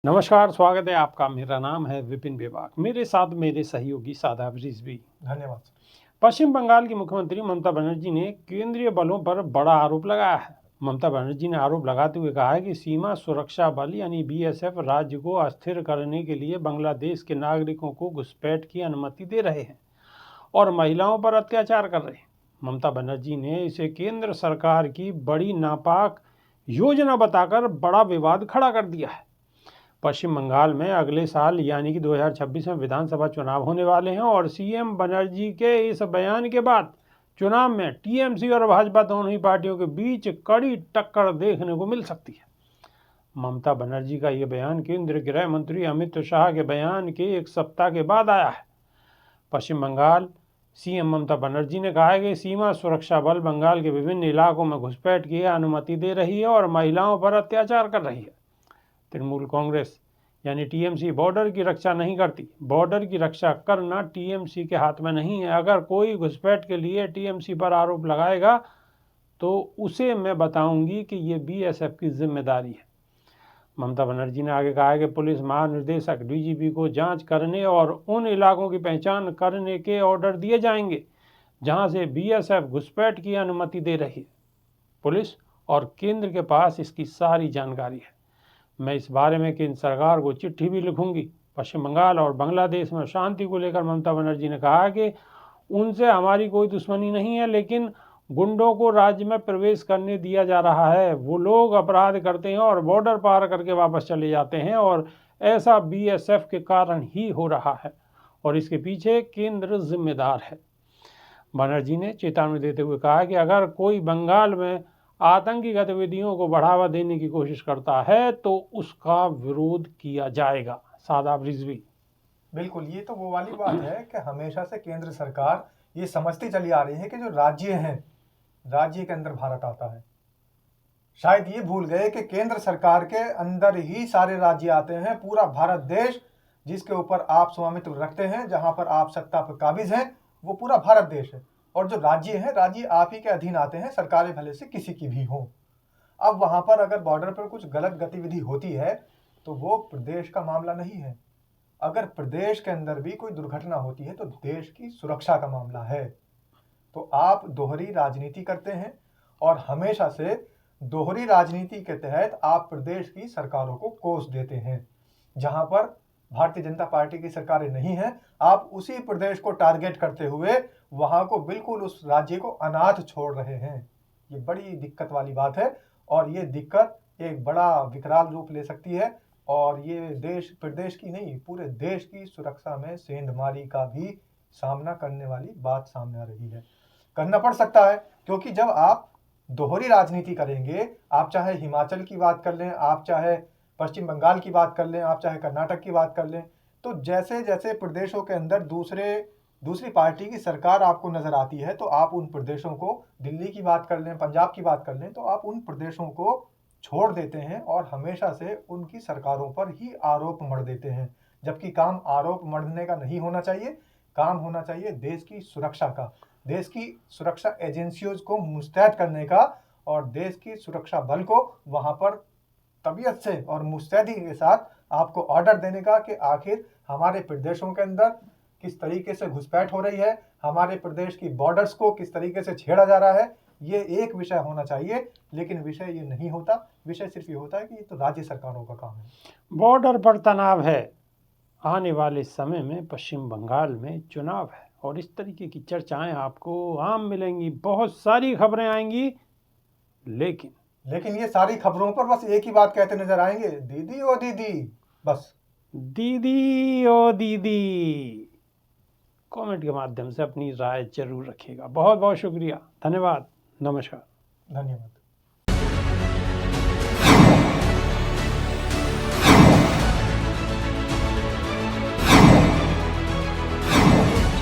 नमस्कार, स्वागत है आपका। मेरा नाम है विपिन बेबाक। मेरे साथ मेरे सहयोगी सादाब रिजवी। धन्यवाद। पश्चिम बंगाल की मुख्यमंत्री ममता बनर्जी ने केंद्रीय बलों पर बड़ा आरोप लगाया है। ममता बनर्जी ने आरोप लगाते हुए कहा है कि सीमा सुरक्षा बल यानी बीएसएफ राज्य को अस्थिर करने के लिए बांग्लादेश के नागरिकों को घुसपैठ की अनुमति दे रहे हैं और महिलाओं पर अत्याचार कर रहे हैं। ममता बनर्जी ने इसे केंद्र सरकार की बड़ी नापाक योजना बताकर बड़ा विवाद खड़ा कर दिया है। पश्चिम बंगाल में अगले साल यानी कि 2026 में विधानसभा चुनाव होने वाले हैं और सीएम बनर्जी के इस बयान के बाद चुनाव में टीएमसी और भाजपा दोनों ही पार्टियों के बीच कड़ी टक्कर देखने को मिल सकती है। ममता बनर्जी का यह बयान केंद्रीय गृह मंत्री अमित शाह के बयान के एक सप्ताह के बाद आया है। पश्चिम बंगाल सीएम ममता बनर्जी ने कहा है कि सीमा सुरक्षा बल बंगाल के विभिन्न इलाकों में घुसपैठ की अनुमति दे रही है और महिलाओं पर अत्याचार कर रही है। तृणमूल कांग्रेस यानी टीएमसी बॉर्डर की रक्षा नहीं करती। बॉर्डर की रक्षा करना टीएमसी के हाथ में नहीं है। अगर कोई घुसपैठ के लिए टीएमसी पर आरोप लगाएगा तो उसे मैं बताऊंगी कि ये बीएसएफ की जिम्मेदारी है। ममता बनर्जी ने आगे कहा है कि पुलिस महानिदेशक डीजीपी को जांच करने और उन इलाकों की पहचान करने के ऑर्डर दिए जाएंगे जहां से बीएसएफ घुसपैठ की अनुमति दे रही है। पुलिस और केंद्र के पास इसकी सारी जानकारी है। मैं इस बारे में केंद्र सरकार को चिट्ठी भी लिखूंगी। पश्चिम बंगाल और बांग्लादेश में शांति को लेकर ममता बनर्जी ने कहा कि उनसे हमारी कोई दुश्मनी नहीं है, लेकिन गुंडों को राज्य में प्रवेश करने दिया जा रहा है। वो लोग अपराध करते हैं और बॉर्डर पार करके वापस चले जाते हैं और ऐसा बीएसएफ के कारण ही हो रहा है और इसके पीछे केंद्र जिम्मेदार है। बनर्जी ने चेतावनी देते हुए कहा कि अगर कोई बंगाल में आतंकी गतिविधियों को बढ़ावा देने की कोशिश करता है तो उसका विरोध किया जाएगा। सादाब रिजवी। बिल्कुल, ये तो वो वाली बात है कि हमेशा से केंद्र सरकार ये समझती चली आ रही है कि जो राज्य हैं, राज्य के अंदर भारत आता है। शायद ये भूल गए कि केंद्र सरकार के अंदर ही सारे राज्य आते हैं। पूरा भारत देश जिसके ऊपर आप स्वामित्व रखते हैं, जहां पर आप सत्ता पर काबिज हैं, वो पूरा भारत देश है। और जो राज्य हैं, राज्य आप ही के अधीन आते हैं, सरकारें भले से किसी की भी हो। अब वहां पर अगर बॉर्डर पर कुछ गलत गतिविधि होती है तो वो प्रदेश का मामला नहीं है। अगर प्रदेश के अंदर भी कोई दुर्घटना होती है तो देश की सुरक्षा का मामला है। तो आप दोहरी राजनीति करते हैं और हमेशा से दोहरी राजनीति के तहत आप प्रदेश की सरकारों को कोस देते हैं। जहां पर भारतीय जनता पार्टी की सरकारें नहीं हैं, आप उसी प्रदेश को टारगेट करते हुए वहां को बिल्कुल उस राज्य को अनाथ छोड़ रहे हैं। ये बड़ी दिक्कत वाली बात है और ये दिक्कत एक बड़ा विकराल रूप ले सकती है और ये देश प्रदेश की नहीं, पूरे देश की सुरक्षा में सेंधमारी का भी सामना करने वाली बात सामने आ रही है। करना पड़ सकता है, क्योंकि जब आप दोहरी राजनीति करेंगे, आप चाहे हिमाचल की बात कर लें, आप चाहे पश्चिम बंगाल की बात कर लें, आप चाहे कर्नाटक की बात कर लें, तो जैसे जैसे प्रदेशों के अंदर दूसरी पार्टी की सरकार आपको नजर आती है, तो आप उन प्रदेशों को, दिल्ली की बात कर लें, पंजाब की बात कर लें, तो आप उन प्रदेशों को छोड़ देते हैं और हमेशा से उनकी सरकारों पर ही आरोप मढ़ देते हैं। जबकि काम आरोप मढ़ने का नहीं होना चाहिए, काम होना चाहिए देश की सुरक्षा का, देश की सुरक्षा एजेंसियों को मुस्तैद करने का और देश की सुरक्षा बल को वहां पर तबीयत से और मुस्तैदी के साथ आपको ऑर्डर देने का कि आखिर हमारे प्रदेशों के अंदर किस तरीके से घुसपैठ हो रही है, हमारे प्रदेश की बॉर्डर्स को किस तरीके से छेड़ा जा रहा है। ये एक विषय होना चाहिए, लेकिन विषय ये नहीं होता। विषय सिर्फ ये होता है कि ये तो राज्य सरकारों का काम है। बॉर्डर पर तनाव है। आने वाले समय में पश्चिम बंगाल में चुनाव है और इस तरीके की चर्चाएं आपको आम मिलेंगी। बहुत सारी खबरें आएंगी, लेकिन ये सारी खबरों पर बस एक ही बात कहते नजर आएंगे, दीदी ओ दीदी। बस दीदी ओ दीदी। कमेंट के माध्यम से अपनी राय जरूर रखिएगा। बहुत बहुत शुक्रिया। धन्यवाद। नमस्कार। धन्यवाद।